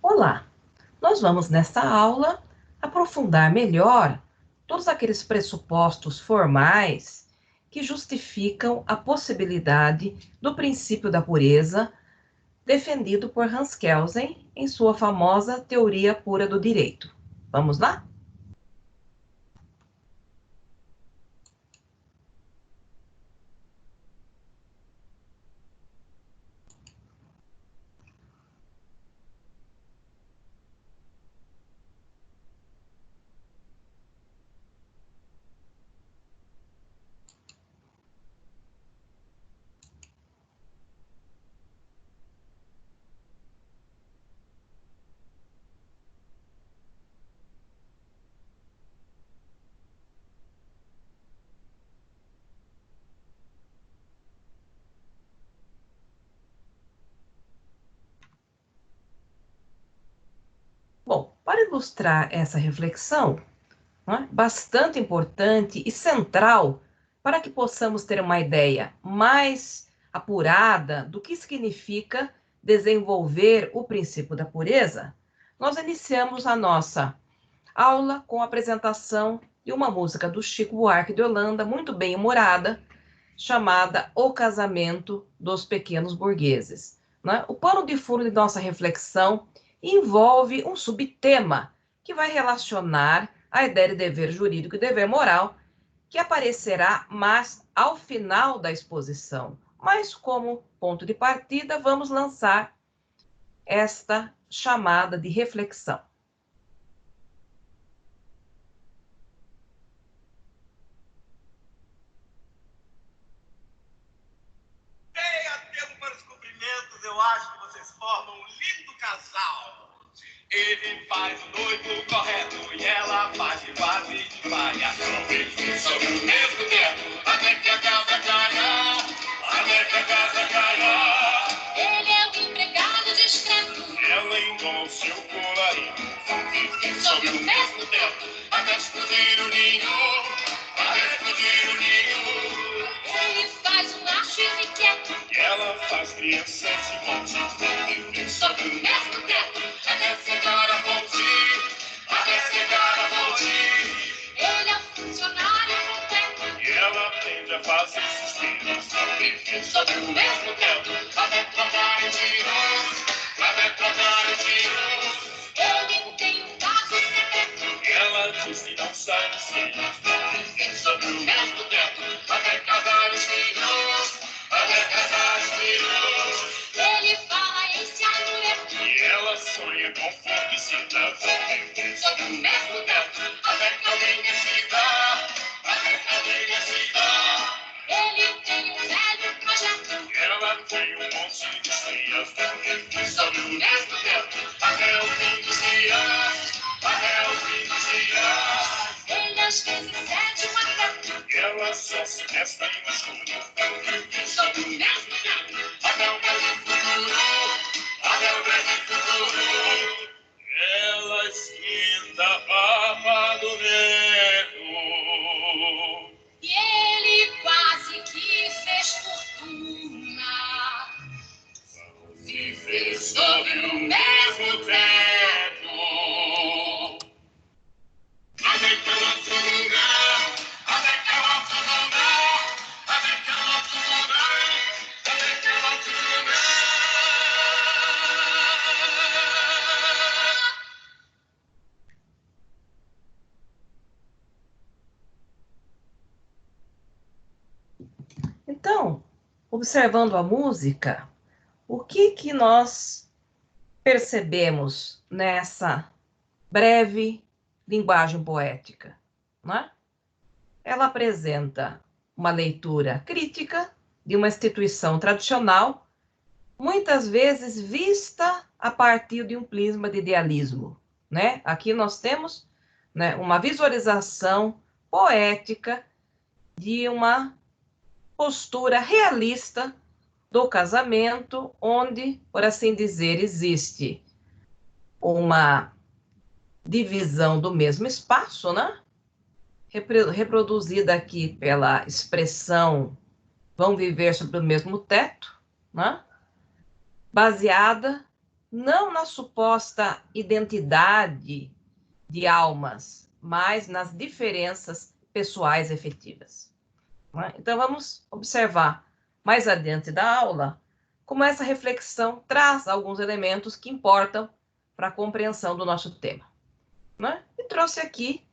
Olá! Nós vamos, nesta aula, aprofundar melhor todos aqueles pressupostos formais que justificam a possibilidade do princípio da pureza defendido por Hans Kelsen em sua famosa Teoria Pura do Direito. Vamos lá? Bom, para ilustrar essa reflexão, bastante importante e central para que possamos ter uma ideia mais apurada do que significa desenvolver o princípio da pureza, nós iniciamos a nossa aula com a apresentação de uma música do Chico Buarque de Holanda, muito bem humorada, chamada O Casamento dos Pequenos Burgueses. O pano de fundo de nossa reflexão envolve um subtema que vai relacionar a ideia de dever jurídico e dever moral, que aparecerá mais ao final da exposição. Mas, como ponto de partida, vamos lançar esta chamada de reflexão. Para os cumprimentos, eu acho que vocês formam um lindo casal. Ele faz o noivo correto e ela faz de base de palhação. Vivem sob o mesmo teto, até que a casa caia, até que a casa caia. Ele é um empregado discreto, Ela engoma o seu colarinho. Vivem sob o mesmo teto, até explodir o ninho, até explodir o ninho. ele faz um macho inquieto, E ela faz crianças de monte. Vivem sob o mesmo teto, até chegar a fonte, até chegar a fonte. ele é um funcionário completo, E ela tende a fazer suspiros. Vivem sob o mesmo teto, até trocar os tiros, até trocar os tiros. ele tem um caso secreto, E ela diz que não sai dos filhos. Vivem sob o mesmo teto, até casar os filhos, até casar os filhos. ele fala em se amuleto, E ela sonha com fungicida. Vivem sob o mesmo teto, até que alguém decida, até que alguém decida. ele tem um velho projeto, E ela tem um monte de estrias. Vivem sob o mesmo teto, até o fim dos dias, até o fim dos dias. ele às vezes cede um afeto, E ela só se resta no escuro. Vivem sob o mesmo teto, até o breve futuro, até o breve futuro. Ela esquenta a papa do neto. e ele quase que fez fortuna. Viver sob o mesmo teto. Até que ela fuga, até que ela fuga, até que ela fuga, até que ela fuga. Então, observando a música, o que nós percebemos nessa breve linguagem poética? Ela apresenta uma leitura crítica de uma instituição tradicional, muitas vezes vista a partir de um prisma de idealismo. Aqui nós temos uma visualização poética de uma postura realista do casamento, onde, por assim dizer, existe uma divisão do mesmo espaço, reproduzida aqui pela expressão vão viver sob o mesmo teto, baseada não na suposta identidade de almas, mas nas diferenças pessoais efetivas. Então, vamos observar mais adiante da aula como essa reflexão traz alguns elementos que importam para a compreensão do nosso tema. E trouxe aqui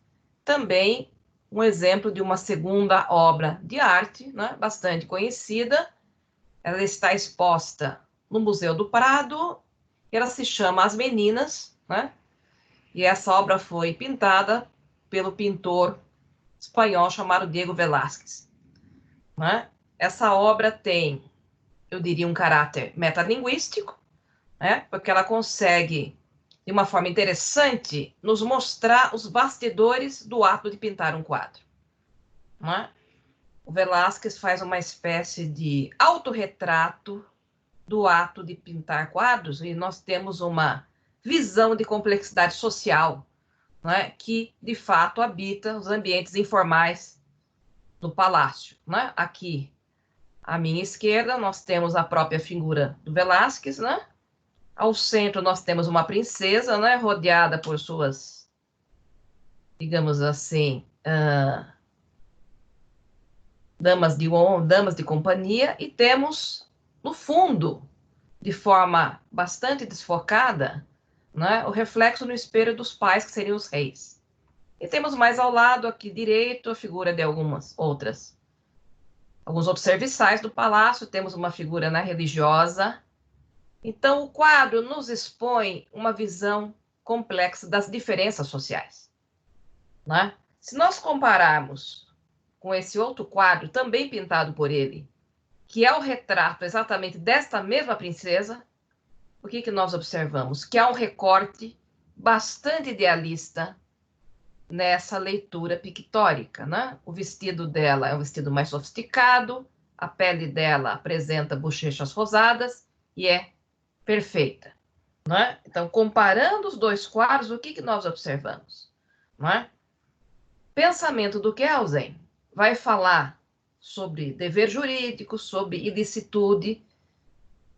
também um exemplo de uma segunda obra de arte, bastante conhecida. Ela está exposta no Museu do Prado, e ela se chama As Meninas, e essa obra foi pintada pelo pintor espanhol chamado Diego Velázquez. Essa obra tem, eu diria, um caráter metalinguístico, porque ela consegue, de uma forma interessante, nos mostrar os bastidores do ato de pintar um quadro. O Velázquez faz uma espécie de autorretrato do ato de pintar quadros, e nós temos uma visão de complexidade social, que, de fato, habita os ambientes informais do palácio. Aqui, à minha esquerda, nós temos a própria figura do Velázquez, Ao centro, nós temos uma princesa, rodeada por suas, digamos assim, damas de companhia, e temos, no fundo, de forma bastante desfocada, o reflexo no espelho dos pais, que seriam os reis. E temos mais ao lado, aqui direito, a figura de alguns outros serviçais do palácio. Temos uma figura religiosa. Então, o quadro nos expõe uma visão complexa das diferenças sociais. Se nós compararmos com esse outro quadro, também pintado por ele, que é o retrato exatamente desta mesma princesa, o que nós observamos? Que há um recorte bastante idealista nessa leitura pictórica. O vestido dela é um vestido mais sofisticado, a pele dela apresenta bochechas rosadas e é perfeita. Então, comparando os dois quadros, o que nós observamos? Pensamento do Kelsen vai falar sobre dever jurídico, sobre ilicitude,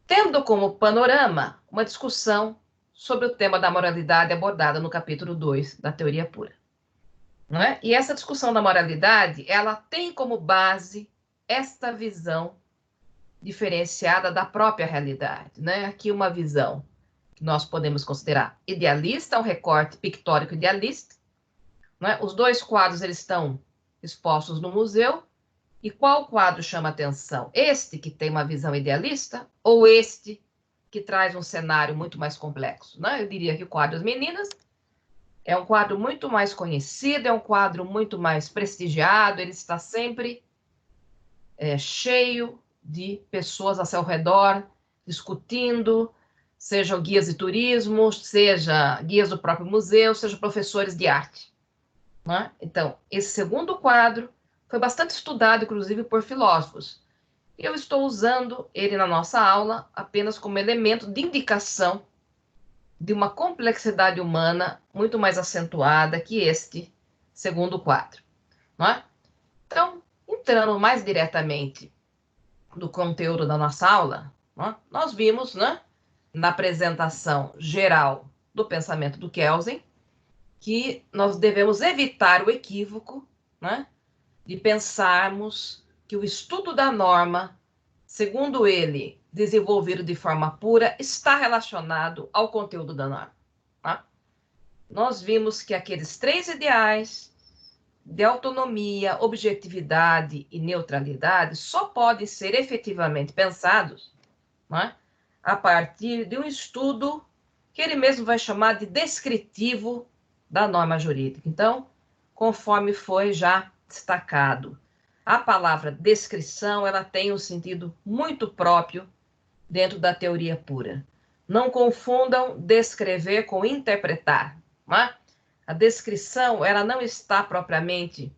tendo como panorama uma discussão sobre o tema da moralidade abordada no capítulo 2 da Teoria Pura. E essa discussão da moralidade, ela tem como base esta visão diferenciada da própria realidade. Aqui uma visão que nós podemos considerar idealista, um recorte pictórico idealista. Os dois quadros, eles estão expostos no museu. E qual quadro chama atenção? Este que tem uma visão idealista ou este que traz um cenário muito mais complexo? Eu diria que o quadro As Meninas é um quadro muito mais conhecido, é um quadro muito mais prestigiado, ele está sempre cheio de pessoas ao seu redor, discutindo, sejam guias de turismo, seja guias do próprio museu, seja professores de arte. Então, esse segundo quadro foi bastante estudado, inclusive, por filósofos. E eu estou usando ele na nossa aula apenas como elemento de indicação de uma complexidade humana muito mais acentuada que este segundo quadro. Então, entrando mais diretamente no conteúdo da nossa aula, nós vimos, na apresentação geral do pensamento do Kelsen, que nós devemos evitar o equívoco, de pensarmos que o estudo da norma, segundo ele, desenvolvido de forma pura, está relacionado ao conteúdo da norma. Nós vimos que aqueles três ideais de autonomia, objetividade e neutralidade só podem ser efetivamente pensados a partir de um estudo que ele mesmo vai chamar de descritivo da norma jurídica. Então, conforme foi já destacado, a palavra descrição, ela tem um sentido muito próprio dentro da teoria pura. Não confundam descrever com interpretar. A descrição, ela não está propriamente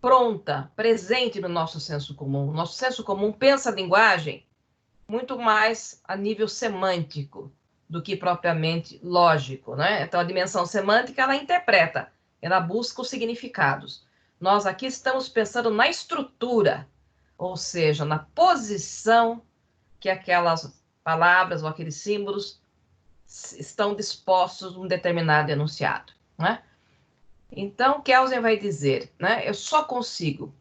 pronta, presente no nosso senso comum. O nosso senso comum pensa a linguagem muito mais a nível semântico do que propriamente lógico, Então, a dimensão semântica, ela interpreta, ela busca os significados. Nós aqui estamos pensando na estrutura, ou seja, na posição que aquelas palavras ou aqueles símbolos estão dispostos num determinado enunciado, né? Então, Kelsen vai dizer, né, eu só consigo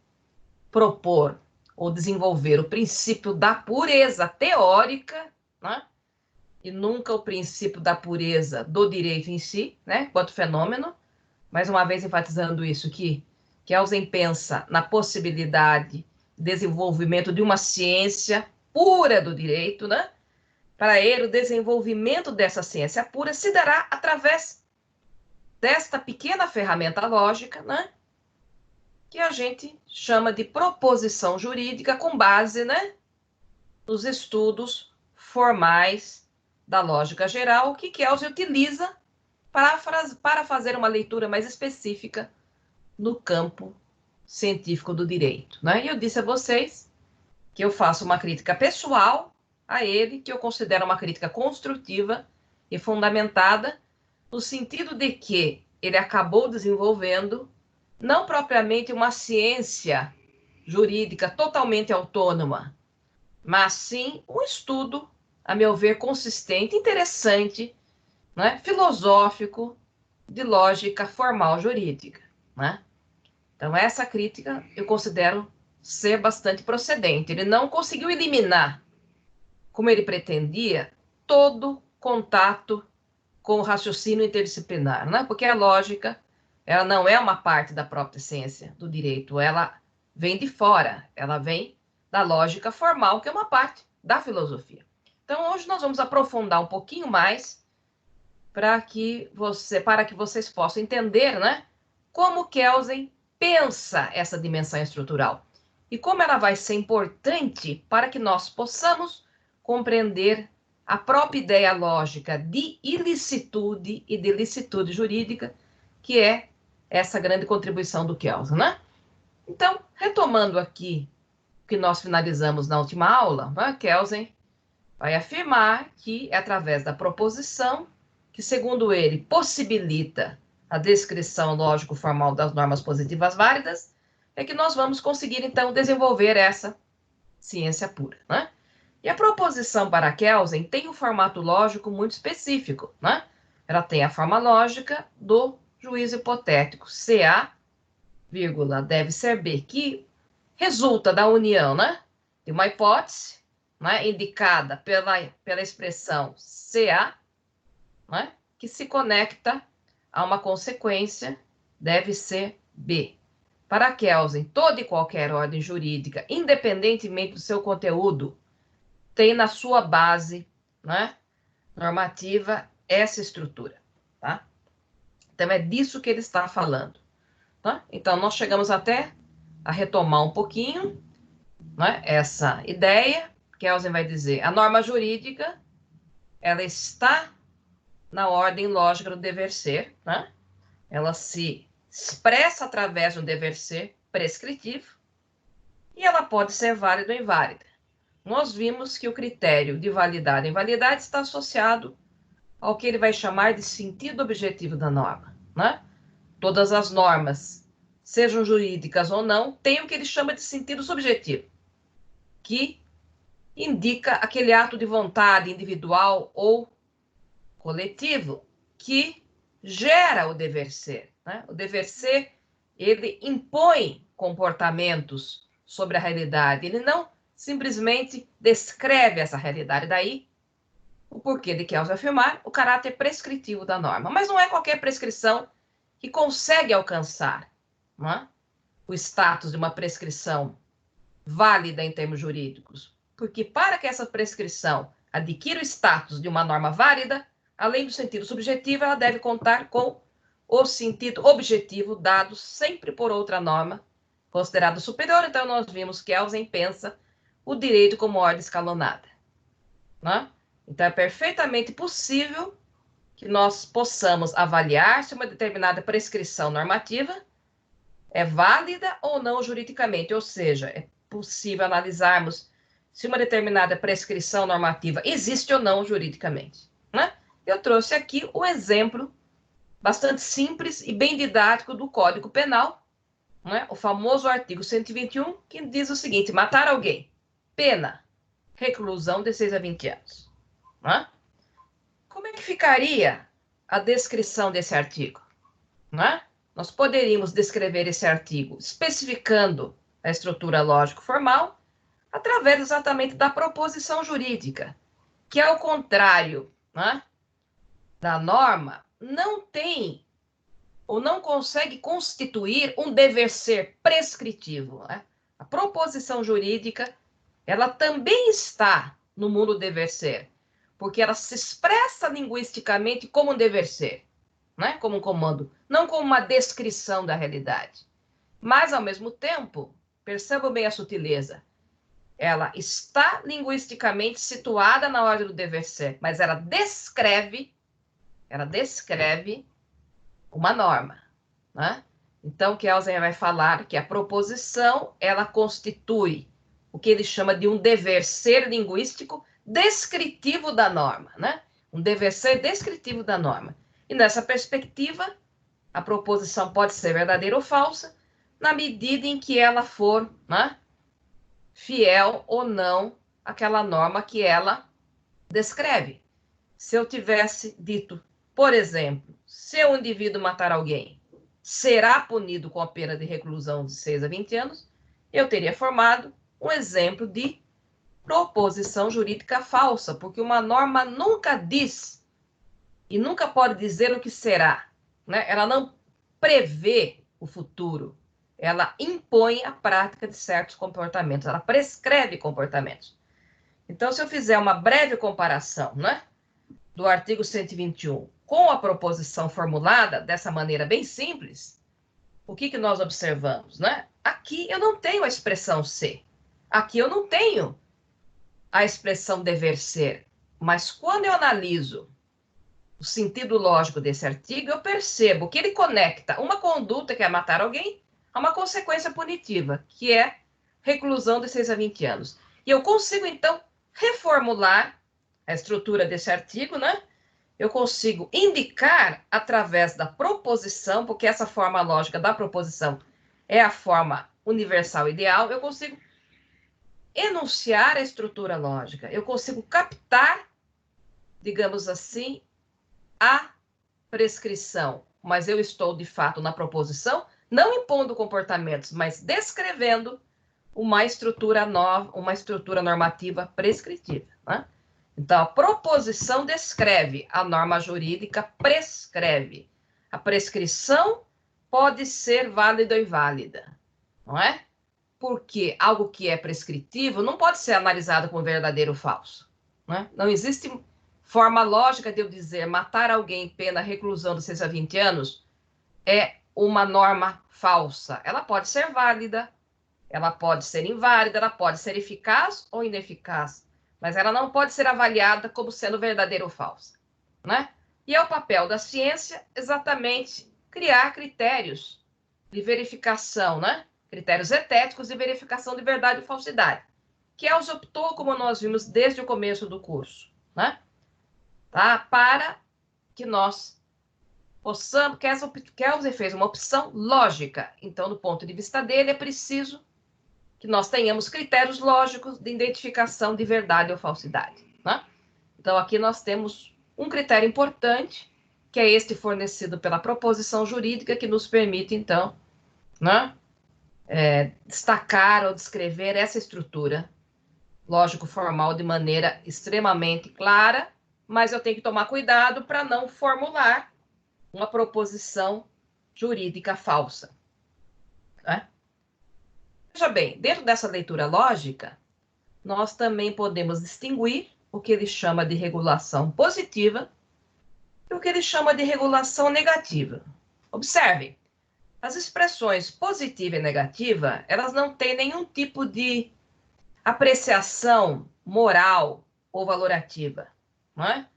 propor ou desenvolver o princípio da pureza teórica, né, e nunca o princípio da pureza do direito em si, né, quanto fenômeno, mais uma vez enfatizando isso, que Kelsen pensa na possibilidade de desenvolvimento de uma ciência pura do direito, né? Para ele, o desenvolvimento dessa ciência pura se dará através desta pequena ferramenta lógica, né? Que a gente chama de proposição jurídica com base, né, nos estudos formais da lógica geral, que Kelsen utiliza para fazer uma leitura mais específica no campo científico do direito, né? E eu disse a vocês que eu faço uma crítica pessoal a ele, que eu considero uma crítica construtiva e fundamentada, no sentido de que ele acabou desenvolvendo não propriamente uma ciência jurídica totalmente autônoma, mas sim um estudo, a meu ver, consistente, interessante, né, filosófico, de lógica formal jurídica, né? Então, essa crítica eu considero ser bastante procedente. Ele não conseguiu eliminar, como ele pretendia, todo contato com o raciocínio interdisciplinar, né? Porque a lógica, ela não é uma parte da própria ciência do direito, ela vem de fora, ela vem da lógica formal, que é uma parte da filosofia. Então, hoje nós vamos aprofundar um pouquinho mais para que vocês possam entender, né, como Kelsen pensa essa dimensão estrutural e como ela vai ser importante para que nós possamos compreender a própria ideia lógica de ilicitude e de licitude jurídica, que é essa grande contribuição do Kelsen, né? Então, retomando aqui o que nós finalizamos na última aula, né, Kelsen vai afirmar que é através da proposição que, segundo ele, possibilita a descrição lógico-formal das normas positivas válidas, é que nós vamos conseguir, então, desenvolver essa ciência pura, né? E a proposição para Kelsen tem um formato lógico muito específico, né? Ela tem a forma lógica do juízo hipotético, CA, vírgula, deve ser B, que resulta da união, né, de uma hipótese, né, indicada pela expressão CA, né, que se conecta a uma consequência, deve ser B. Para Kelsen, toda e qualquer ordem jurídica, independentemente do seu conteúdo, tem na sua base, né, normativa essa estrutura, tá? Então, é disso que ele está falando, tá? Então, nós chegamos até a retomar um pouquinho, né, essa ideia. Kelsen vai dizer, a norma jurídica, ela está na ordem lógica do dever ser, né? Ela se expressa através de um dever ser prescritivo e ela pode ser válida ou inválida. Nós vimos que o critério de validade e invalidade está associado ao que ele vai chamar de sentido objetivo da norma, né? Todas as normas, sejam jurídicas ou não, têm o que ele chama de sentido subjetivo, que indica aquele ato de vontade individual ou coletivo que gera o dever ser, né? O dever ser, ele impõe comportamentos sobre a realidade, ele não simplesmente descreve essa realidade. Daí, o porquê de Kelsen afirmar o caráter prescritivo da norma. Mas não é qualquer prescrição que consegue alcançar, né, o status de uma prescrição válida em termos jurídicos. Porque para que essa prescrição adquira o status de uma norma válida, além do sentido subjetivo, ela deve contar com o sentido objetivo dado sempre por outra norma considerada superior. Então, nós vimos que Kelsen pensa o direito como ordem escalonada, né? Então, é perfeitamente possível que nós possamos avaliar se uma determinada prescrição normativa é válida ou não juridicamente, ou seja, é possível analisarmos se uma determinada prescrição normativa existe ou não juridicamente, né? Eu trouxe aqui o exemplo bastante simples e bem didático do Código Penal, né? O famoso artigo 121, que diz o seguinte: matar alguém, pena, reclusão de 6 a 20 anos. Né? Como é que ficaria a descrição desse artigo? Não é? Nós poderíamos descrever esse artigo especificando a estrutura lógico-formal através exatamente da proposição jurídica, que, ao contrário, né, da norma, não tem ou não consegue constituir um dever ser prescritivo. Né? A proposição jurídica, ela também está no mundo dever ser, porque ela se expressa linguisticamente como um dever ser, né? Como um comando, não como uma descrição da realidade. Mas, ao mesmo tempo, percebam bem a sutileza, ela está linguisticamente situada na ordem do dever ser, mas ela descreve uma norma, né? Então, Kelsen vai falar que a proposição, ela constitui o que ele chama de um dever ser linguístico descritivo da norma, né? Um dever ser descritivo da norma. E nessa perspectiva, a proposição pode ser verdadeira ou falsa, na medida em que ela for, né, fiel ou não àquela norma que ela descreve. Se eu tivesse dito, por exemplo, se o indivíduo matar alguém, será punido com a pena de reclusão de 6 a 20 anos, eu teria formado um exemplo de proposição jurídica falsa, porque uma norma nunca diz e nunca pode dizer o que será, né? Ela não prevê o futuro, ela impõe a prática de certos comportamentos, ela prescreve comportamentos. Então, se eu fizer uma breve comparação, né, do artigo 121 com a proposição formulada dessa maneira bem simples, o que nós observamos, né? Aqui eu não tenho a expressão ser, aqui eu não tenho a expressão dever ser, mas quando eu analiso o sentido lógico desse artigo, eu percebo que ele conecta uma conduta, que é matar alguém, a uma consequência punitiva, que é reclusão de 6 a 20 anos. E eu consigo, então, reformular a estrutura desse artigo, né? Eu consigo indicar através da proposição, porque essa forma lógica da proposição é a forma universal ideal, eu consigo enunciar a estrutura lógica, eu consigo captar, digamos assim, a prescrição, mas eu estou, de fato, na proposição, não impondo comportamentos, mas descrevendo uma estrutura nova, uma estrutura normativa prescritiva, né? Então, a proposição descreve, a norma jurídica prescreve. A prescrição pode ser válida ou inválida, não é? Porque algo que é prescritivo não pode ser analisado como verdadeiro ou falso, não é? Não existe forma lógica de eu dizer matar alguém pena reclusão de 6 a 20 anos é uma norma falsa. Ela pode ser válida, ela pode ser inválida, ela pode ser eficaz ou ineficaz, mas ela não pode ser avaliada como sendo verdadeira ou falsa, né? E é o papel da ciência exatamente criar critérios de verificação, né? Critérios etéticos de verificação de verdade e falsidade, que Kelsen optou, como nós vimos desde o começo do curso, né? Tá? Para que nós possamos... Kelsen fez uma opção lógica, então, do ponto de vista dele, é preciso que nós tenhamos critérios lógicos de identificação de verdade ou falsidade, né? Então, aqui nós temos um critério importante, que é este fornecido pela proposição jurídica, que nos permite, então, né, destacar ou descrever essa estrutura lógico-formal de maneira extremamente clara, mas eu tenho que tomar cuidado para não formular uma proposição jurídica falsa, né? Veja bem, dentro dessa leitura lógica, nós também podemos distinguir o que ele chama de regulação positiva e o que ele chama de regulação negativa. Observe, as expressões positiva e negativa, elas não têm nenhum tipo de apreciação moral ou valorativa, não é?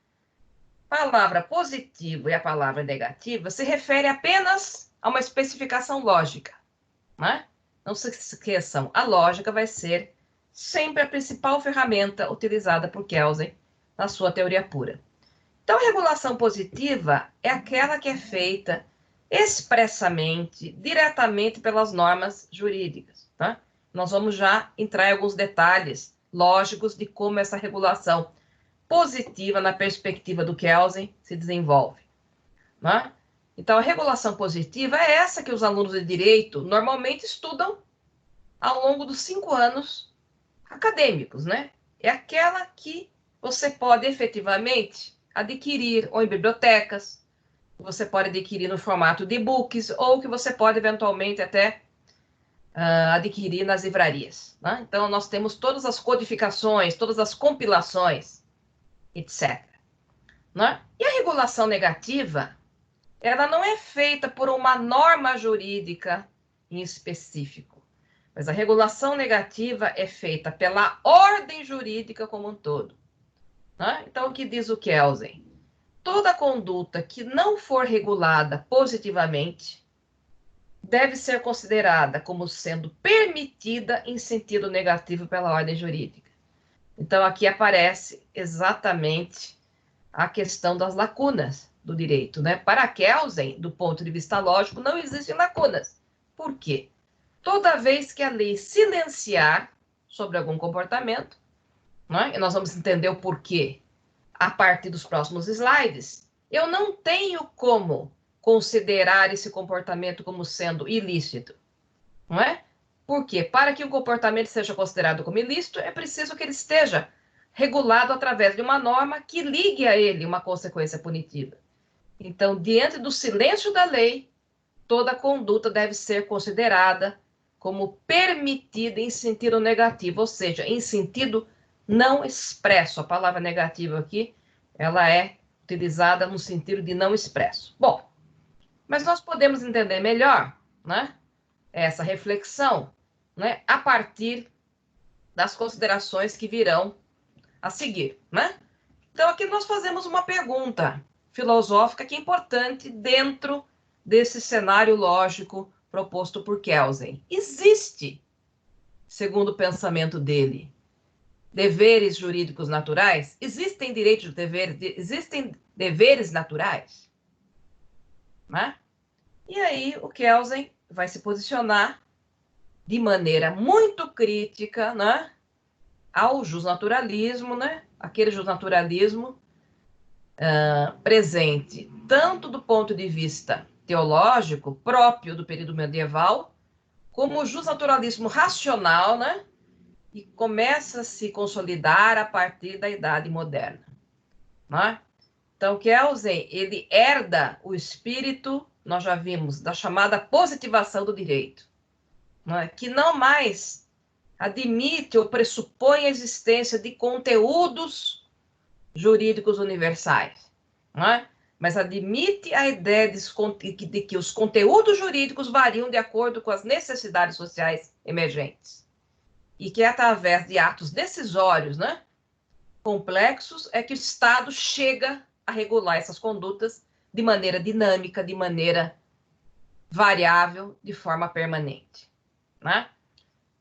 A palavra positivo e a palavra negativa se refere apenas a uma especificação lógica, não é? Não se esqueçam, a lógica vai ser sempre a principal ferramenta utilizada por Kelsen na sua teoria pura. Então, a regulação positiva é aquela que é feita expressamente, diretamente pelas normas jurídicas, tá? Nós vamos já entrar em alguns detalhes lógicos de como essa regulação positiva na perspectiva do Kelsen se desenvolve. Né? Então, a regulação positiva é essa que os alunos de direito normalmente estudam ao longo dos 5 anos acadêmicos, né? É aquela que você pode efetivamente adquirir ou em bibliotecas, que você pode adquirir no formato de e-books, ou que você pode eventualmente até adquirir nas livrarias. Né? Então, nós temos todas as codificações, todas as compilações, etc. Né? E a regulação negativa, ela não é feita por uma norma jurídica em específico, mas a regulação negativa é feita pela ordem jurídica como um todo. Né? Então, o que diz o Kelsen? Toda conduta que não for regulada positivamente deve ser considerada como sendo permitida em sentido negativo pela ordem jurídica. Então, aqui aparece exatamente a questão das lacunas do direito, né? Para Kelsen, do ponto de vista lógico, não existem lacunas. Por quê? Toda vez que a lei silenciar sobre algum comportamento, né? E nós vamos entender o porquê a partir dos próximos slides, eu não tenho como considerar esse comportamento como sendo ilícito, não é? Porque para que o comportamento seja considerado como ilícito, é preciso que ele esteja regulado através de uma norma que ligue a ele uma consequência punitiva. Então, diante do silêncio da lei, toda conduta deve ser considerada como permitida em sentido negativo, ou seja, em sentido não expresso. A palavra negativa aqui, ela é utilizada no sentido de não expresso. Bom, mas nós podemos entender melhor, né, essa reflexão, né, a partir das considerações que virão a seguir, né? Então, aqui nós fazemos uma pergunta filosófica que é importante dentro desse cenário lógico proposto por Kelsen. Existe, segundo o pensamento dele, deveres jurídicos naturais? Existem direitos de deveres, existem deveres naturais? Né? E aí o Kelsen vai se posicionar de maneira muito crítica, né, ao justnaturalismo, né, aquele justnaturalismo presente tanto do ponto de vista teológico próprio do período medieval, como o justnaturalismo racional, né, e começa a se consolidar a partir da Idade Moderna. Né? Então, Kelsen, ele herda o espírito, nós já vimos, da chamada positivação do direito, né? Que não mais admite ou pressupõe a existência de conteúdos jurídicos universais, né? Mas admite a ideia de que os conteúdos jurídicos variam de acordo com as necessidades sociais emergentes. E que é através de atos decisórios, né, complexos, é que o Estado chega a regular essas condutas de maneira dinâmica, de maneira variável, de forma permanente. Né?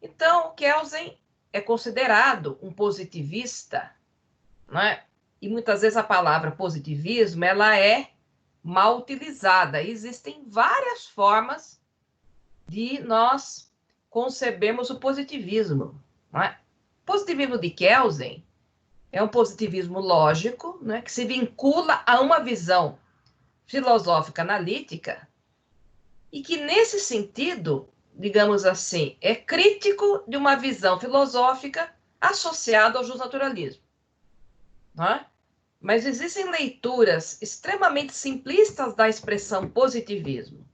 Então, Kelsen é considerado um positivista, né? E muitas vezes a palavra positivismo ela é mal utilizada. Existem várias formas de nós concebermos o positivismo. Né? O positivismo de Kelsen é um positivismo lógico, né, que se vincula a uma visão filosófica analítica e que, nesse sentido, digamos assim, é crítico de uma visão filosófica associada ao justnaturalismo. Né? Mas existem leituras extremamente simplistas da expressão positivismo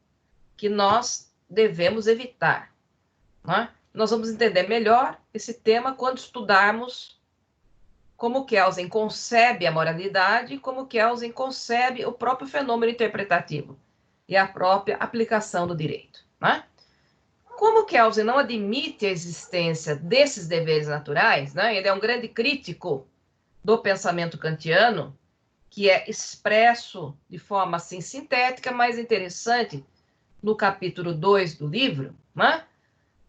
que nós devemos evitar. Né? Nós vamos entender melhor esse tema quando estudarmos como Kelsen concebe a moralidade e como Kelsen concebe o próprio fenômeno interpretativo e a própria aplicação do direito. Né? Como Kelsen não admite a existência desses deveres naturais, né? Ele é um grande crítico do pensamento kantiano, que é expresso de forma assim sintética, mas interessante, no capítulo 2 do livro, né?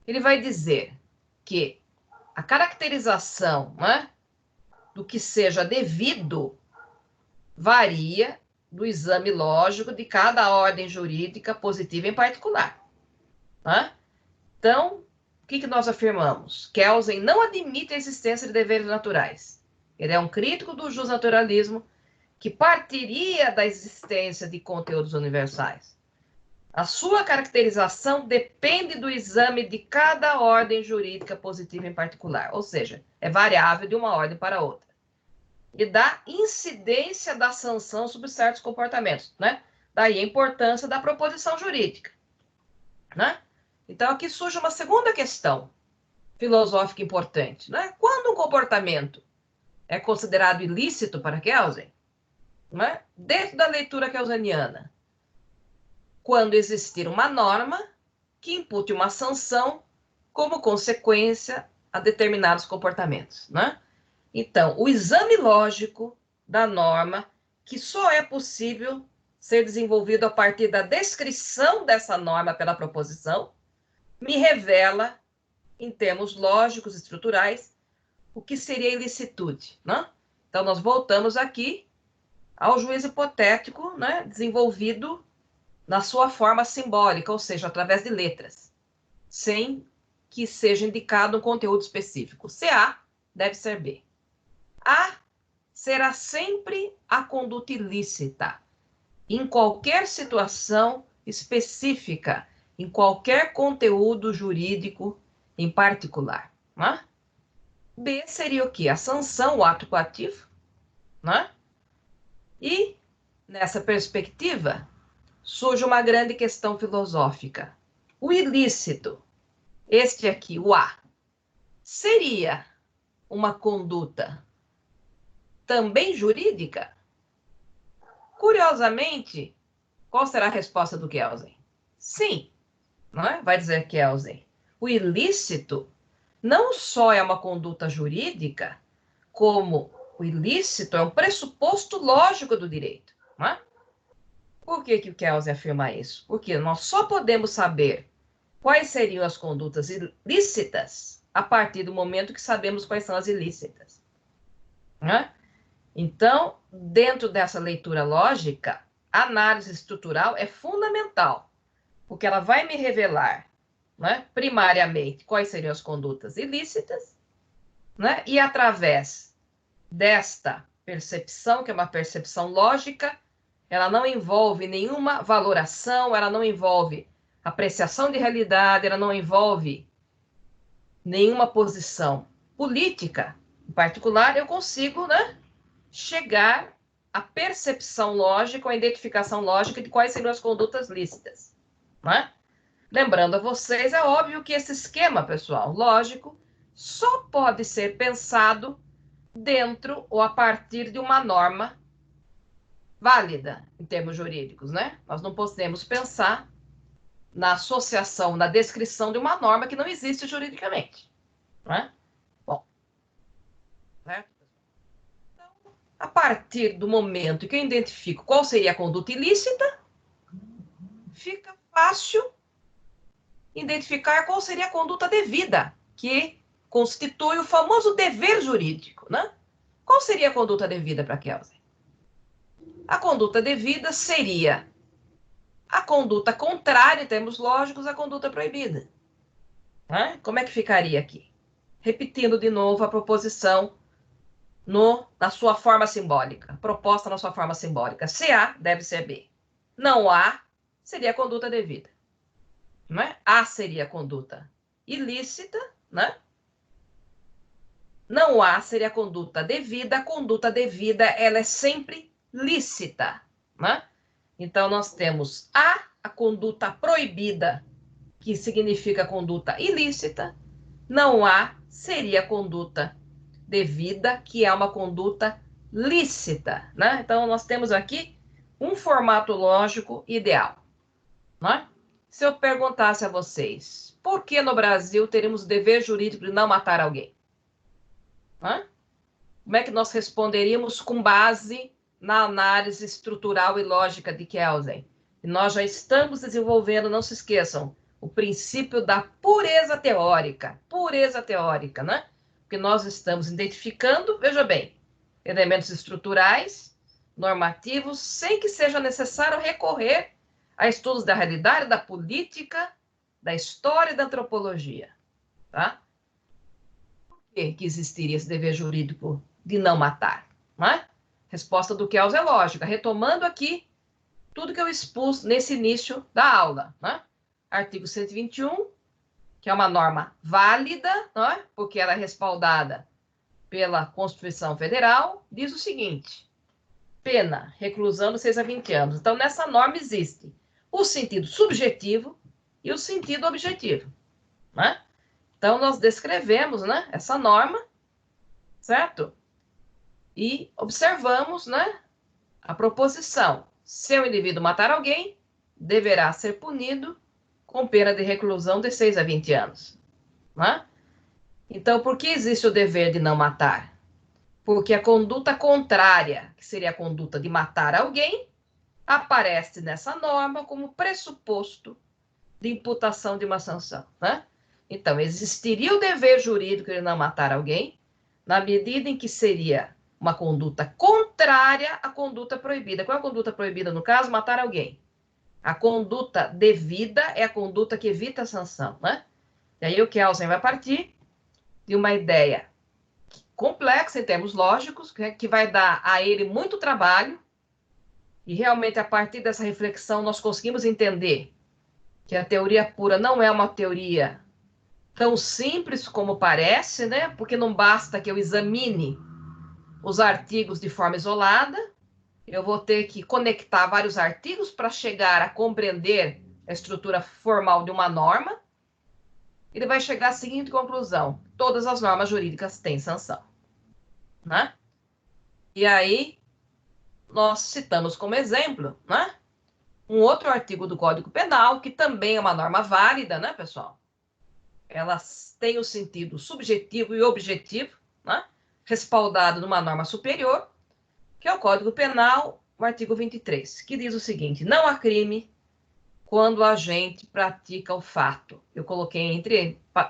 Ele vai dizer que a caracterização, né, do que seja devido varia do exame lógico de cada ordem jurídica positiva em particular. Né? Então, o que nós afirmamos? Kelsen não admite a existência de deveres naturais. Ele é um crítico do justnaturalismo que partiria da existência de conteúdos universais. A sua caracterização depende do exame de cada ordem jurídica positiva em particular, ou seja, é variável de uma ordem para outra. E da incidência da sanção sobre certos comportamentos, né? Daí a importância da proposição jurídica, né? Então, aqui surge uma segunda questão filosófica importante, né? Quando um comportamento é considerado ilícito para Kelsen, né? Dentro da leitura kelseniana, quando existir uma norma que impute uma sanção como consequência a determinados comportamentos, né? Então, o exame lógico da norma, que só é possível ser desenvolvido a partir da descrição dessa norma pela proposição, me revela, em termos lógicos e estruturais, o que seria ilicitude, né? Então, nós voltamos aqui ao juízo hipotético, né, desenvolvido na sua forma simbólica, ou seja, através de letras, sem que seja indicado um conteúdo específico. Se A, deve ser B. A será sempre a conduta ilícita, em qualquer situação específica, em qualquer conteúdo jurídico em particular, né? B seria o quê? A sanção, o ato coativo, né? E, nessa perspectiva, surge uma grande questão filosófica. O ilícito, este aqui, o A, seria uma conduta também jurídica? Curiosamente, qual será a resposta do Kelsen? Sim, não é? Vai dizer Kelsen. O ilícito não só é uma conduta jurídica, como o ilícito é um pressuposto lógico do direito, não é? Por que o Kelsen afirma isso? Porque nós só podemos saber quais seriam as condutas ilícitas a partir do momento que sabemos quais são as ilícitas, né? Então, dentro dessa leitura lógica, a análise estrutural é fundamental, porque ela vai me revelar, né, primariamente, quais seriam as condutas ilícitas, né, e através desta percepção, que é uma percepção lógica, ela não envolve nenhuma valoração, ela não envolve apreciação de realidade, ela não envolve nenhuma posição política, em particular, eu consigo, né, chegar à percepção lógica, à identificação lógica de quais seriam as condutas lícitas, né? Lembrando a vocês, é óbvio que esse esquema, pessoal, lógico, só pode ser pensado dentro ou a partir de uma norma válida em termos jurídicos, né? Nós não podemos pensar na associação, na descrição de uma norma que não existe juridicamente, né? Bom, certo? Então, a partir do momento que eu identifico qual seria a conduta ilícita, fica fácil identificar qual seria a conduta devida, que constitui o famoso dever jurídico, né? Qual seria a conduta devida para Kelsen? A conduta devida seria a conduta contrária, em termos lógicos, à conduta proibida, né? Como é que ficaria aqui? Repetindo de novo a proposição na sua forma simbólica, proposta na sua forma simbólica. Se A, deve ser B. Não A, seria a conduta devida. Né? A seria a conduta ilícita, né? Não A seria a conduta devida, ela é sempre lícita, né? Então, nós temos a conduta proibida, que significa conduta ilícita, não A seria a conduta devida, que é uma conduta lícita, né? Então, nós temos aqui um formato lógico ideal, né? Se eu perguntasse a vocês, por que no Brasil teríamos o dever jurídico de não matar alguém? Hã? Como é que nós responderíamos com base na análise estrutural e lógica de Kelsen? E nós já estamos desenvolvendo, não se esqueçam, o princípio da pureza teórica, né? Porque nós estamos identificando, veja bem, elementos estruturais, normativos, sem que seja necessário recorrer a estudos da realidade, da política, da história e da antropologia, tá? Por que existiria esse dever jurídico de não matar, não é? Resposta do Kelsen é lógica, retomando aqui tudo que eu expus nesse início da aula, né? Artigo 121, que é uma norma válida, não é? Porque ela é respaldada pela Constituição Federal, diz o seguinte: pena, reclusão de 6 a 20 anos. Então, nessa norma existe o sentido subjetivo e o sentido objetivo, né? Então, nós descrevemos, né, essa norma, certo? E observamos, né, a proposição. Se o indivíduo matar alguém, deverá ser punido com pena de reclusão de 6 a 20 anos. Né? Então, por que existe o dever de não matar? Porque a conduta contrária, que seria a conduta de matar alguém, aparece nessa norma como pressuposto de imputação de uma sanção. Né? Então, existiria o dever jurídico de não matar alguém, na medida em que seria uma conduta contrária à conduta proibida. Qual é a conduta proibida no caso? Matar alguém. A conduta devida é a conduta que evita a sanção, né? E aí o Kelsen vai partir de uma ideia complexa em termos lógicos, que vai dar a ele muito trabalho, e realmente a partir dessa reflexão nós conseguimos entender que a teoria pura não é uma teoria tão simples como parece, né? Porque não basta que eu examine os artigos de forma isolada, eu vou ter que conectar vários artigos para chegar a compreender a estrutura formal de uma norma. Ele vai chegar à seguinte conclusão: todas as normas jurídicas têm sanção. Né? E aí, nós citamos como exemplo, né, um outro artigo do Código Penal, que também é uma norma válida, né, pessoal? Ela tem o sentido subjetivo e objetivo, né, respaldado numa norma superior, que é o Código Penal, o artigo 23, que diz o seguinte: não há crime quando o agente pratica o fato. Eu coloquei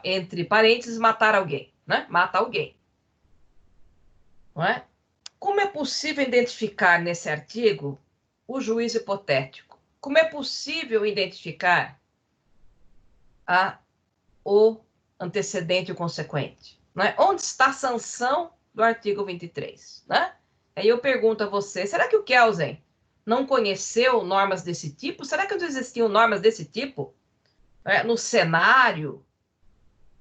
entre parênteses matar alguém, né? Mata alguém. Não é? Como é possível identificar nesse artigo o juízo hipotético? Como é possível identificar o antecedente e o consequente? Não é? Onde está a sanção do artigo 23? Né? Aí eu pergunto a você, será que o Kelsen não conheceu normas desse tipo? Será que não existiam normas desse tipo no cenário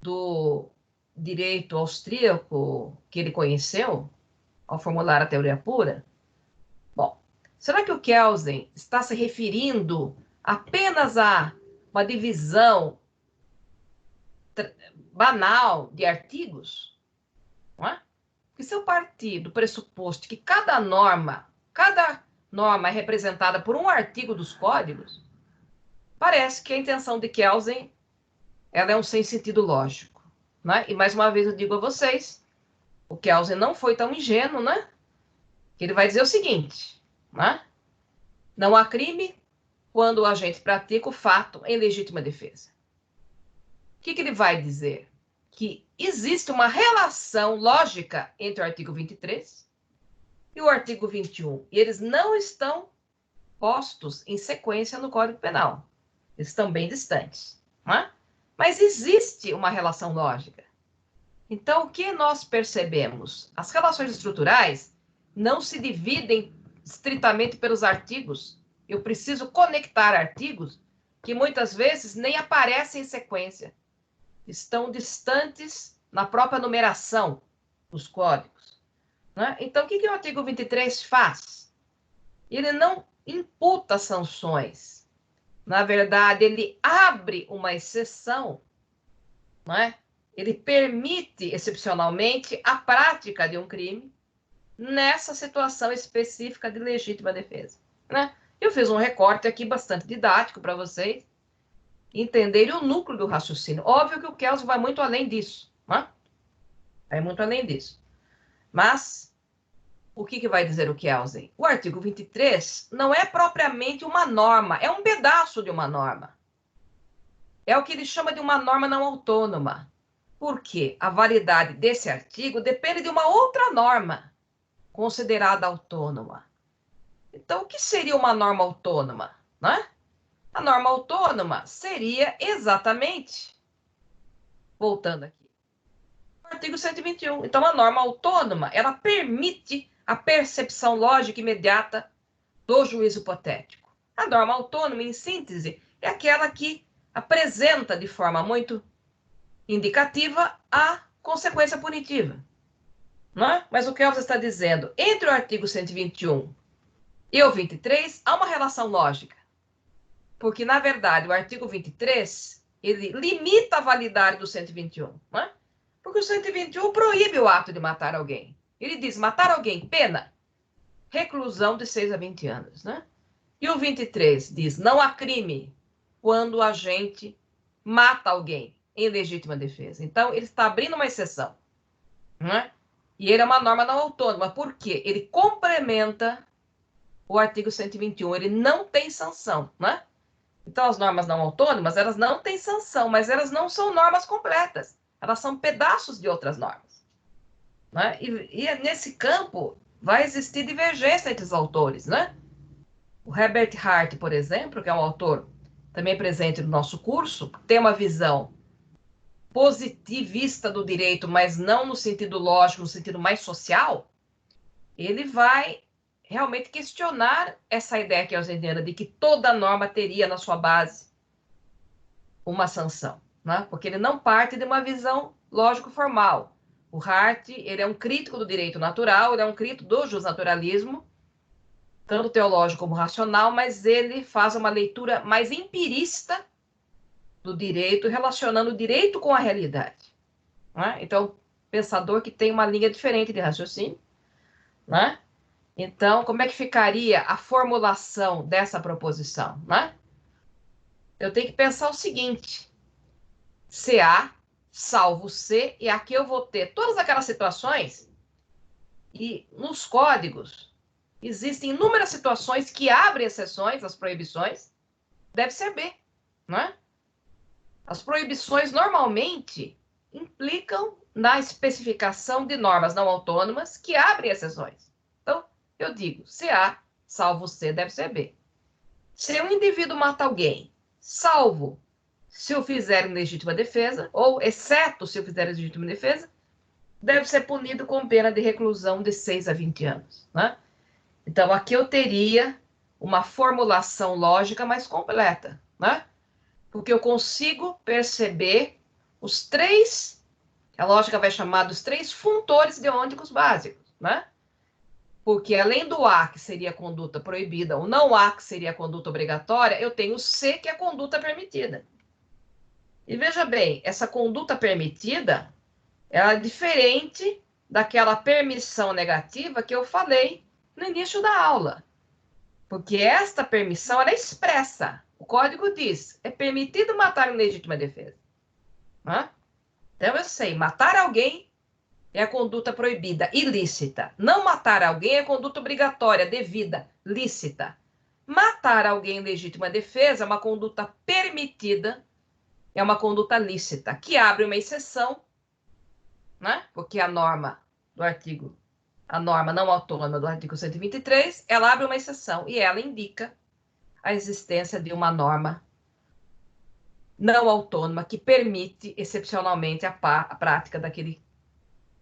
do direito austríaco que ele conheceu ao formular a teoria pura? Bom, será que o Kelsen está se referindo apenas a uma divisão banal de artigos? Não é? Porque se eu partir do pressuposto que cada norma é representada por um artigo dos códigos, parece que a intenção de Kelsen ela é um sem sentido lógico. Né? E mais uma vez eu digo a vocês, o Kelsen não foi tão ingênuo, né? Que ele vai dizer o seguinte, né? Não há crime quando o agente pratica o fato em legítima defesa. O que ele vai dizer? Que existe uma relação lógica entre o artigo 23 e o artigo 21. E eles não estão postos em sequência no Código Penal. Eles estão bem distantes. Né? Mas existe uma relação lógica. Então, o que nós percebemos? As relações estruturais não se dividem estritamente pelos artigos. Eu preciso conectar artigos que muitas vezes nem aparecem em sequência. Estão distantes na própria numeração dos códigos. Né? Então, o que o artigo 23 faz? Ele não imputa sanções. Na verdade, ele abre uma exceção, não é? Ele permite, excepcionalmente, a prática de um crime nessa situação específica de legítima defesa. Né? Eu fiz um recorte aqui bastante didático para vocês entenderem o núcleo do raciocínio. Óbvio que o Kelsen vai muito além disso. Né? Vai muito além disso. Mas, o que vai dizer o Kelsen? O artigo 23 não é propriamente uma norma, é um pedaço de uma norma. É o que ele chama de uma norma não autônoma. Porque a validade desse artigo depende de uma outra norma considerada autônoma. Então, o que seria uma norma autônoma? Né? A norma autônoma seria exatamente, voltando aqui, o Artigo 121. Então, a norma autônoma, ela permite a percepção lógica imediata do juízo hipotético. A norma autônoma, em síntese, é aquela que apresenta de forma muito indicativa a consequência punitiva. Não é? Mas o que você está dizendo? Entre o artigo 121 e o 23, há uma relação lógica. Porque, na verdade, o artigo 23, ele limita a validade do 121. Não é? Porque o 121 proíbe o ato de matar alguém. Ele diz, matar alguém, pena, reclusão de 6 a 20 anos. Né? E o 23 diz, não há crime quando a gente mata alguém em legítima defesa. Então, ele está abrindo uma exceção. Não é? E ele é uma norma não autônoma. Por quê? Ele complementa o artigo 121. Ele não tem sanção. Não é? Então, as normas não autônomas, elas não têm sanção, mas elas não são normas completas. Elas são pedaços de outras normas. Né? E nesse campo, vai existir divergência entre os autores. Né? O Herbert Hart, por exemplo, que é um autor também presente no nosso curso, tem uma visão positivista do direito, mas não no sentido lógico, no sentido mais social. Ele vai realmente questionar essa ideia que é auseniana de que toda norma teria na sua base uma sanção, né? Porque ele não parte de uma visão lógico-formal. O Hart, ele é um crítico do direito natural, ele é um crítico do justnaturalismo, tanto teológico como racional, mas ele faz uma leitura mais empirista do direito, relacionando o direito com a realidade. Né? Então, pensador que tem uma linha diferente de raciocínio, né? Então, como é que ficaria a formulação dessa proposição? Né? Eu tenho que pensar o seguinte: CA, salvo C, e aqui eu vou ter todas aquelas situações, e nos códigos existem inúmeras situações que abrem exceções às proibições, deve ser B. Né? As proibições normalmente implicam na especificação de normas não autônomas que abrem exceções. Então, eu digo, se A, salvo C, deve ser B. Se um indivíduo mata alguém, salvo se o fizer em legítima defesa, ou exceto se o fizer em legítima defesa, deve ser punido com pena de reclusão de 6 a 20 anos. Né? Então, aqui eu teria uma formulação lógica mais completa, né? Porque eu consigo perceber os três, a lógica vai chamar dos três funtores ideônicos básicos, né? Porque além do A, que seria a conduta proibida, o não A, que seria a conduta obrigatória, eu tenho o C, que é a conduta permitida. E veja bem, essa conduta permitida, ela é diferente daquela permissão negativa que eu falei no início da aula. Porque esta permissão, ela é expressa. O código diz, é permitido matar em legítima defesa. Hã? Então, eu sei, matar alguém é a conduta proibida, ilícita. Não matar alguém é conduta obrigatória, devida, lícita. Matar alguém em legítima defesa é uma conduta permitida, é uma conduta lícita, que abre uma exceção, né? Porque a norma não autônoma do artigo 123, ela abre uma exceção e ela indica a existência de uma norma não autônoma que permite, excepcionalmente, a prática daquele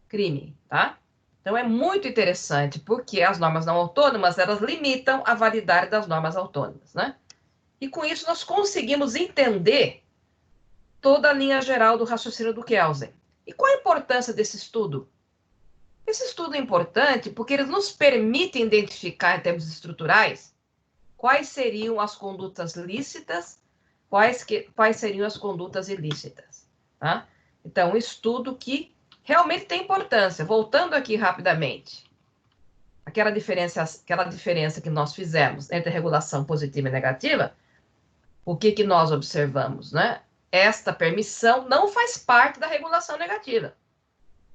crime, tá? Então, é muito interessante, porque as normas não autônomas, elas limitam a validade das normas autônomas, né? E, com isso, nós conseguimos entender toda a linha geral do raciocínio do Kelsen. E qual a importância desse estudo? Esse estudo é importante porque ele nos permite identificar, em termos estruturais, quais seriam as condutas lícitas, quais seriam as condutas ilícitas. Tá? Então, um estudo que realmente tem importância. Voltando aqui rapidamente, aquela diferença que nós fizemos entre regulação positiva e negativa, o que nós observamos? Né? Esta permissão não faz parte da regulação negativa.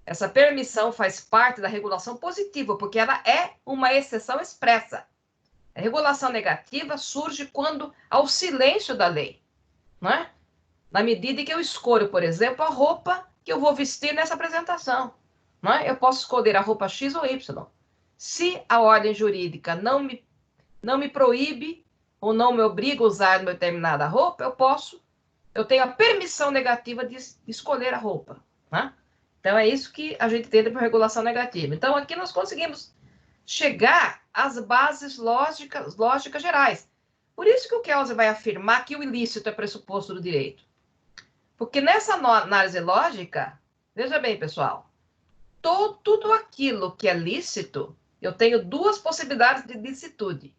Essa permissão faz parte da regulação positiva, porque ela é uma exceção expressa. A regulação negativa surge quando há o silêncio da lei, não é? Na medida em que eu escolho, por exemplo, a roupa que eu vou vestir nessa apresentação. Não é? Eu posso escolher a roupa X ou Y. Se a ordem jurídica não me proíbe ou não me obriga a usar uma determinada roupa, eu tenho a permissão negativa de escolher a roupa. Não é? Então, é isso que a gente entende por regulação negativa. Então, aqui nós conseguimos chegar às bases lógicas gerais. Por isso que o Kelsey vai afirmar que o ilícito é pressuposto do direito. Porque nessa análise lógica, veja bem, pessoal, tudo aquilo que é lícito, eu tenho duas possibilidades de licitude.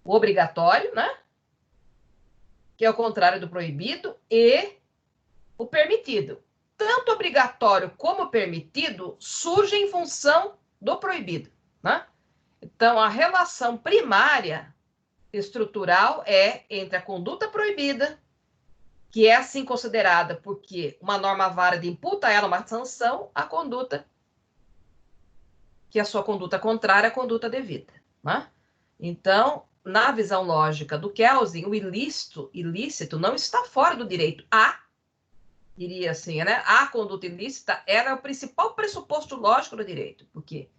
O obrigatório, né? Que é o contrário do proibido, e o permitido. Tanto obrigatório como permitido surgem em função do proibido, né? Então, a relação primária estrutural é entre a conduta proibida, que é assim considerada porque uma norma válida imputa a ela uma sanção, a conduta, que é a sua conduta contrária à conduta devida, né? Então, na visão lógica do Kelsey, o ilícito não está fora do direito. Diria assim, né? A conduta ilícita, ela é o principal pressuposto lógico do direito, porque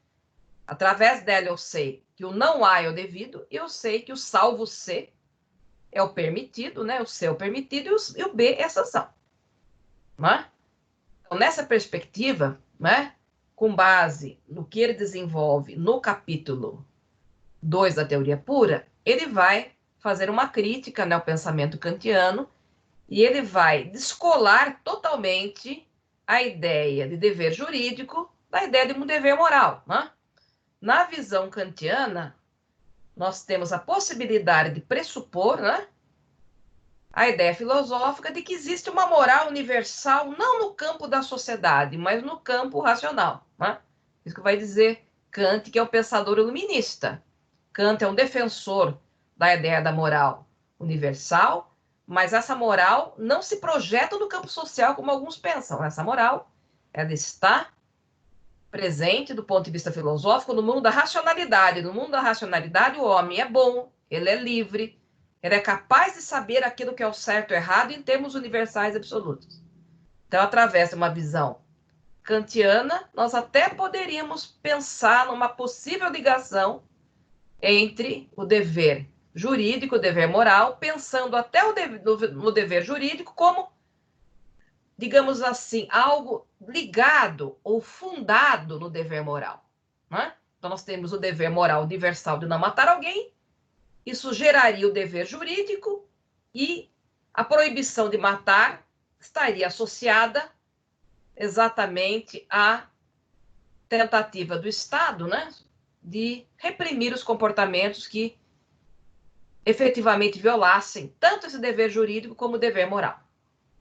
através dela eu sei que o não A é o devido, e eu sei que o salvo C é o permitido, né? O C é o permitido e o B é a sanção. Né? Então, nessa perspectiva, né? Com base no que ele desenvolve no capítulo 2 da teoria pura, ele vai fazer uma crítica, né, ao pensamento kantiano, e ele vai descolar totalmente a ideia de dever jurídico da ideia de um dever moral. Né? Na visão kantiana, nós temos a possibilidade de pressupor, né, a ideia filosófica de que existe uma moral universal, não no campo da sociedade, mas no campo racional. Né? Isso que vai dizer Kant, que é o pensador iluminista. Kant é um defensor da ideia da moral universal, mas essa moral não se projeta no campo social como alguns pensam. Essa moral, ela está presente do ponto de vista filosófico no mundo da racionalidade. No mundo da racionalidade, o homem é bom, ele é livre, ele é capaz de saber aquilo que é o certo e errado em termos universais absolutos. Então, através de uma visão kantiana, nós até poderíamos pensar numa possível ligação entre o dever jurídico, o dever moral, pensando até no dever jurídico como, digamos assim, algo ligado ou fundado no dever moral. Né? Então, nós temos o dever moral universal de não matar alguém, isso geraria o dever jurídico e a proibição de matar estaria associada exatamente à tentativa do Estado, né, de reprimir os comportamentos que efetivamente violassem tanto esse dever jurídico como o dever moral.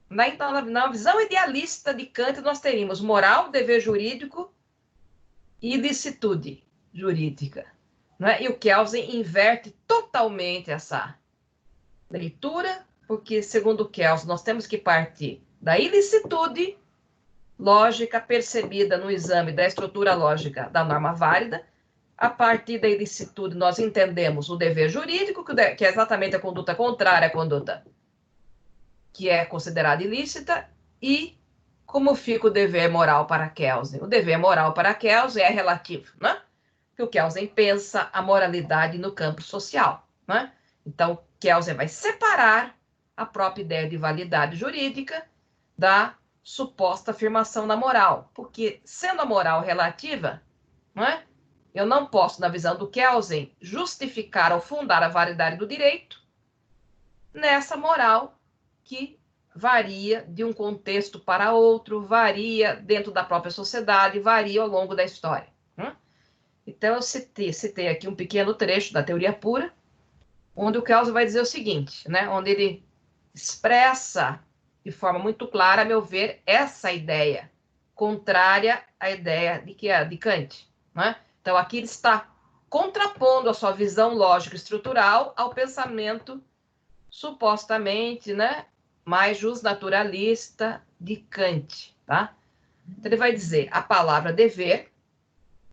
Então, na visão idealista de Kant, nós teríamos moral, dever jurídico e licitude jurídica. Né? E o Kelsey inverte totalmente essa leitura, porque, segundo o Kelsey, nós temos que partir da ilicitude lógica percebida no exame da estrutura lógica da norma válida. A partir da ilicitude, nós entendemos o dever jurídico, que é exatamente a conduta contrária à conduta que é considerada ilícita, e como fica o dever moral para Kelsey? O dever moral para Kelsey é relativo, né? Porque o Kelsey pensa a moralidade no campo social, né? Então, Kelsey vai separar a própria ideia de validade jurídica da suposta afirmação da moral, porque sendo a moral relativa, né, eu não posso, na visão do Kelsey, justificar ou fundar a validade do direito nessa moral que varia de um contexto para outro, varia dentro da própria sociedade, varia ao longo da história. Então, eu citei aqui um pequeno trecho da teoria pura, onde o Kelsey vai dizer o seguinte, né, onde ele expressa de forma muito clara, a meu ver, essa ideia contrária à ideia de Kant. Né? Então, aqui ele está contrapondo a sua visão lógica estrutural ao pensamento supostamente, né, mais justnaturalista de Kant. Tá? Então, ele vai dizer, a palavra dever,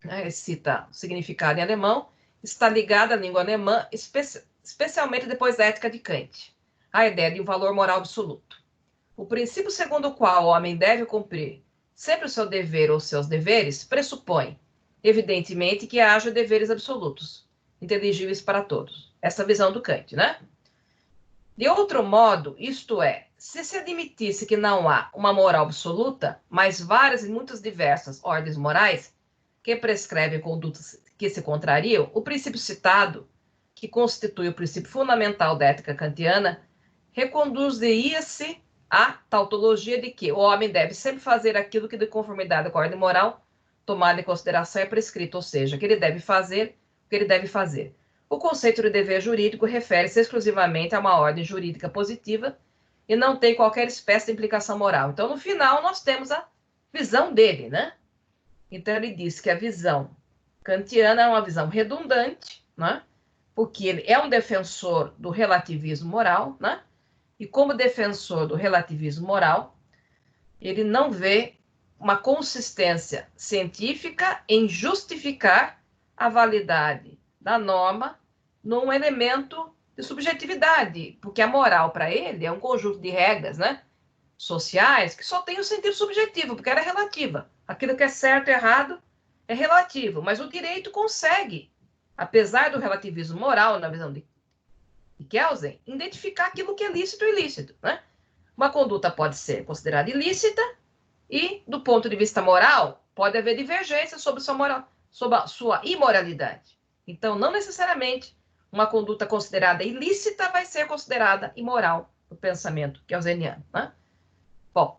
né, cita o significado em alemão, está ligada à língua alemã, especialmente depois da ética de Kant, a ideia de um valor moral absoluto. O princípio segundo o qual o homem deve cumprir sempre o seu dever ou seus deveres pressupõe, evidentemente, que haja deveres absolutos, inteligíveis para todos. Essa visão do Kant, né? De outro modo, isto é, se se admitisse que não há uma moral absoluta, mas várias e muitas diversas ordens morais que prescrevem condutas que se contrariam, o princípio citado, que constitui o princípio fundamental da ética kantiana, reconduziria-se à tautologia de que o homem deve sempre fazer aquilo que, de conformidade com a ordem moral, tomada em consideração é prescrito, ou seja, que ele deve fazer o que ele deve fazer. O conceito de dever jurídico refere-se exclusivamente a uma ordem jurídica positiva e não tem qualquer espécie de implicação moral. Então, no final, nós temos a visão dele, né? Então, ele diz que a visão kantiana é uma visão redundante, né? Porque ele é um defensor do relativismo moral, né? E como defensor do relativismo moral, ele não vê uma consistência científica em justificar a validade da norma num elemento de subjetividade, porque a moral para ele é um conjunto de regras, né, sociais que só tem o sentido subjetivo, porque ela é relativa. Aquilo que é certo e errado é relativo, mas o direito consegue, apesar do relativismo moral, na visão de Kelsen, identificar aquilo que é lícito e ilícito, né? Uma conduta pode ser considerada ilícita e, do ponto de vista moral, pode haver divergência sobre a sua imoralidade. Então, não necessariamente uma conduta considerada ilícita vai ser considerada imoral no pensamento kelseniano, né? Bom,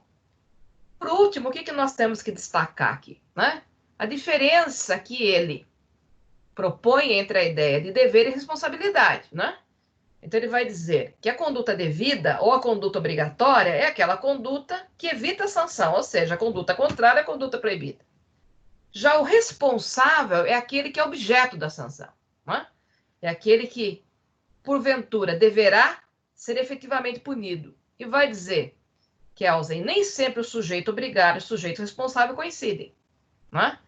por último, o que nós temos que destacar aqui, né? A diferença que ele propõe entre a ideia de dever e responsabilidade, né? Então, ele vai dizer que a conduta devida ou a conduta obrigatória é aquela conduta que evita a sanção, ou seja, a conduta contrária à conduta proibida. Já o responsável é aquele que é objeto da sanção, né? É aquele que, porventura, deverá ser efetivamente punido. E vai dizer que, nem sempre o sujeito obrigado e o sujeito responsável coincidem, né?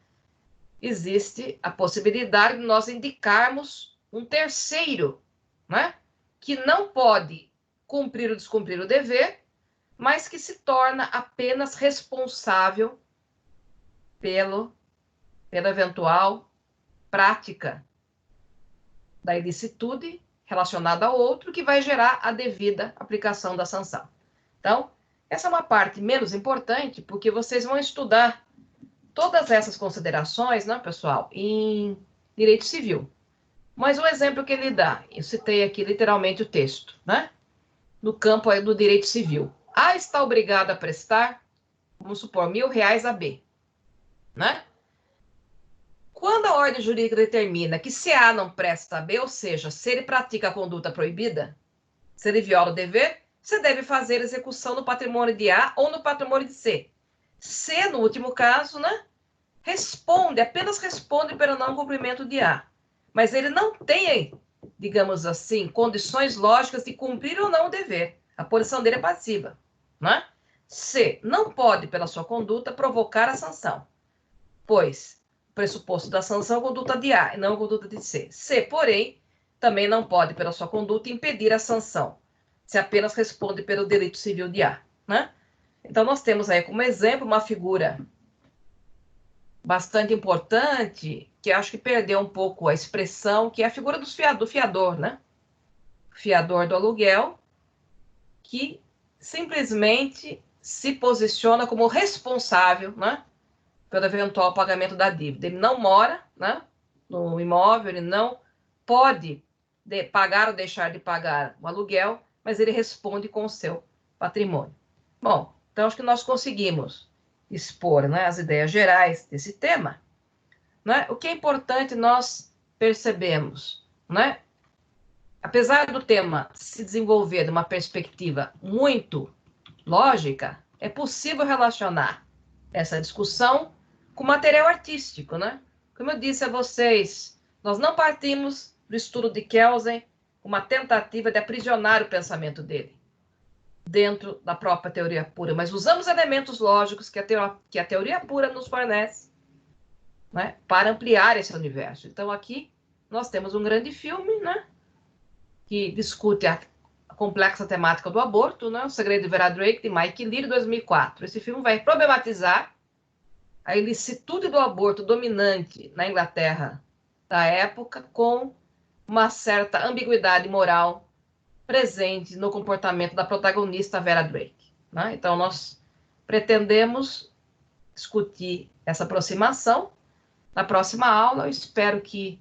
Existe a possibilidade de nós indicarmos um terceiro, né? Que não pode cumprir ou descumprir o dever, mas que se torna apenas responsável pela eventual prática da ilicitude relacionada ao outro, que vai gerar a devida aplicação da sanção. Então, essa é uma parte menos importante, porque vocês vão estudar todas essas considerações, né, pessoal, em direito civil. Mas o exemplo que ele dá, eu citei aqui literalmente o texto, né? No campo aí do direito civil. A está obrigado a prestar, vamos supor, R$1.000 a B, né? Quando a ordem jurídica determina que se A não presta a B, ou seja, se ele pratica a conduta proibida, se ele viola o dever, você deve fazer execução no patrimônio de A ou no patrimônio de C. C, no último caso, né, apenas responde pelo não cumprimento de A. Mas ele não tem, digamos assim, condições lógicas de cumprir ou não o dever. A posição dele é passiva, né? C, não pode, pela sua conduta, provocar a sanção, pois o pressuposto da sanção é a conduta de A e não a conduta de C. C, porém, também não pode, pela sua conduta, impedir a sanção, se apenas responde pelo direito civil de A, né? Então, nós temos aí como exemplo uma figura bastante importante, que acho que perdeu um pouco a expressão, que é a figura do fiador, né? O fiador do aluguel, que simplesmente se posiciona como responsável, né, pelo eventual pagamento da dívida. Ele não mora, né, no imóvel, ele não pode pagar ou deixar de pagar o aluguel, mas ele responde com o seu patrimônio. Bom, então acho que nós conseguimos expor, né, as ideias gerais desse tema, né? O que é importante nós percebemos, né? Apesar do tema se desenvolver de uma perspectiva muito lógica, é possível relacionar essa discussão com material artístico, né? Como eu disse a vocês, nós não partimos do estudo de Kelsen, uma tentativa de aprisionar o pensamento dele dentro da própria teoria pura, mas usamos elementos lógicos que a teoria pura nos fornece, né, para ampliar esse universo. Então, aqui nós temos um grande filme, né, que discute a complexa temática do aborto, né, O Segredo de Vera Drake, de Mike Leary, de 2004. Esse filme vai problematizar a ilicitude do aborto dominante na Inglaterra da época, com uma certa ambiguidade moral presente no comportamento da protagonista Vera Drake, né? Então, nós pretendemos discutir essa aproximação na próxima aula. Eu espero que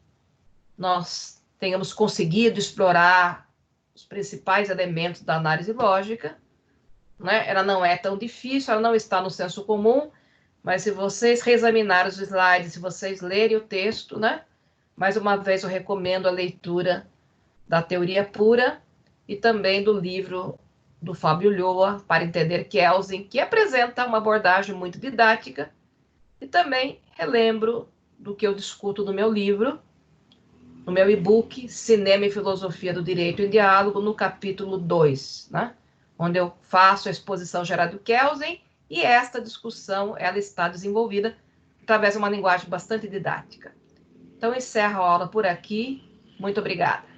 nós tenhamos conseguido explorar os principais elementos da análise lógica, né? Ela não é tão difícil, ela não está no senso comum, mas se vocês reexaminarem os slides, se vocês lerem o texto, né? Mais uma vez eu recomendo a leitura da Teoria Pura e também do livro do Fábio Ulloa, Para Entender Kelsen, que apresenta uma abordagem muito didática, e também relembro do que eu discuto no meu livro, no meu e-book Cinema e Filosofia do Direito em Diálogo, no capítulo 2, né? Onde eu faço a exposição geral do Kelsen, e esta discussão ela está desenvolvida através de uma linguagem bastante didática. Então, encerro a aula por aqui. Muito obrigada.